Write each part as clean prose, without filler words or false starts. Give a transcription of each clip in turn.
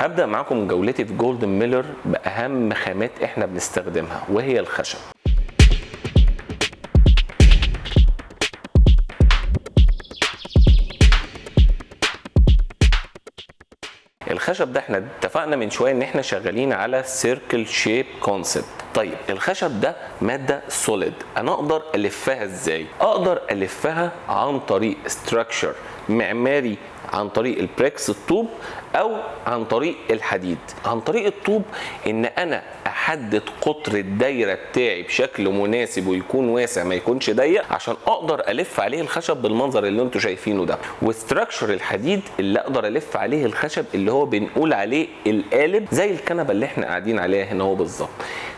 هبدأ معاكم جولتي في جولدن ميلر بأهم خامات احنا بنستخدمها وهي الخشب. الخشب ده احنا اتفقنا من شويه ان احنا شغالين على سيركل شيب كونسبت. طيب الخشب ده ماده سوليد، انا اقدر الفها ازاي؟ اقدر الفها عن طريق ستراكشر معماري، عن طريق البريكس الطوب، او عن طريق الحديد. عن طريق الطوب ان انا احدد قطر الدايره بتاعي بشكل مناسب ويكون واسع ما يكونش ضيق عشان اقدر الف عليه الخشب بالمنظر اللي انتوا شايفينه ده. وستراكشر الحديد اللي اقدر الف عليه الخشب اللي هو بنقول عليه القالب، زي الكنبه اللي احنا قاعدين عليها هنا اهو بالظبط.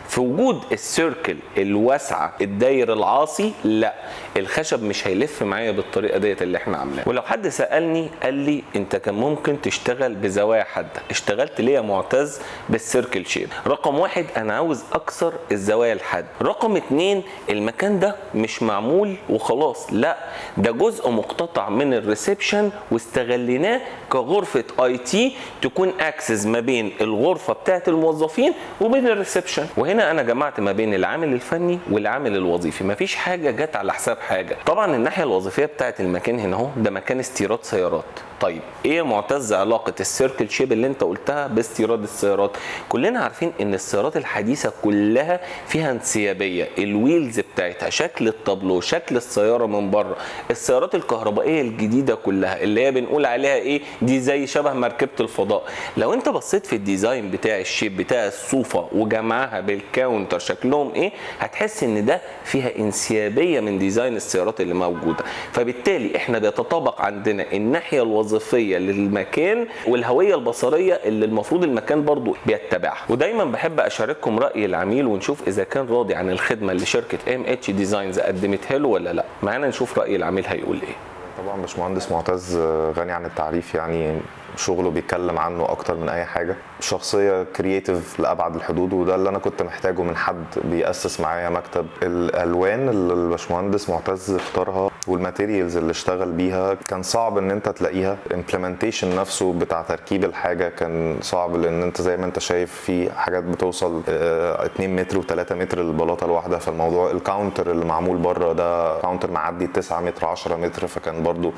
في وجود السيركل الواسعه الداير العاصي، لا، الخشب مش هيلف معايا بالطريقه ديت اللي احنا عاملينها. ولو حد سالني قال لي انت كان ممكن تشتغل بزوايا حاده، اشتغلت ليه يا معتز بالسيركل شيب؟ رقم واحد، انا عاوز اكسر الزوايا الحاده. رقم اتنين، المكان ده مش معمول وخلاص، لا، ده جزء مقتطع من الريسبشن واستغليناه كغرفه اي تي تكون اكسس ما بين الغرفه بتاعه الموظفين وبين الريسبشن. وهنا انا جمعت ما بين العامل الفني والعامل الوظيفي، مفيش حاجه جت على حساب حاجه. طبعا الناحيه الوظيفيه بتاعه المكان هنا اهو ده مكان استيراد سيارات. طيب ايه يا معتز علاقه السيركل شيب اللي انت قلتها باستيراد السيارات؟ كلنا عارفين ان السيارات الحديثه كلها فيها انسيابيه، الويلز بتاعتها، شكل الطابلو، شكل السياره من بره. السيارات الكهربائيه الجديده كلها اللي هي بنقول عليها ايه، دي زي شبه مركبه الفضاء. لو انت بصيت في الديزاين بتاع الشيب بتاع الصوفه وجمعها بالكاونتر شكلهم ايه، هتحس ان ده فيها انسيابيه من ديزاين السيارات اللي موجوده. فبالتالي احنا بيتطابق عندنا الناحيه الوظيفيه للمكان والهويه البصريه اللي المفروض المكان برضو بيتبعها. ودايما بحب اشارككم راي العميل ونشوف اذا كان راضي عن الخدمه اللي شركه ام ديزاينز قدمتها له ولا لا. معانا نشوف راي العميل هيقول ايه. طبعا باشمهندس معتز غني عن التعريف، يعني شغله بيتكلم عنه اكتر من اي حاجه. شخصيه كرييتيف لابعد الحدود، وده اللي انا كنت محتاجه من حد بيأسس معايا مكتب. الالوان اللي الباشمهندس معتز اختارها والماتيريالز اللي اشتغل بيها كان صعب ان انت تلاقيها. امبلمنتيشن نفسه بتاع تركيب الحاجه كان صعب، لان انت زي ما انت شايف في حاجات بتوصل 2 متر و3 متر للبلاطه الواحده. فالموضوع الكاونتر اللي معمول بره ده كاونتر معدي 9 متر 10 متر، فكان برضو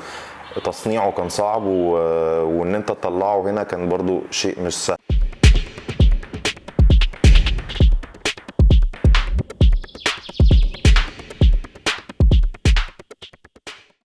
تصنيعه كان صعب، وان انت تطلعه هنا كان برضو شيء مش سهل.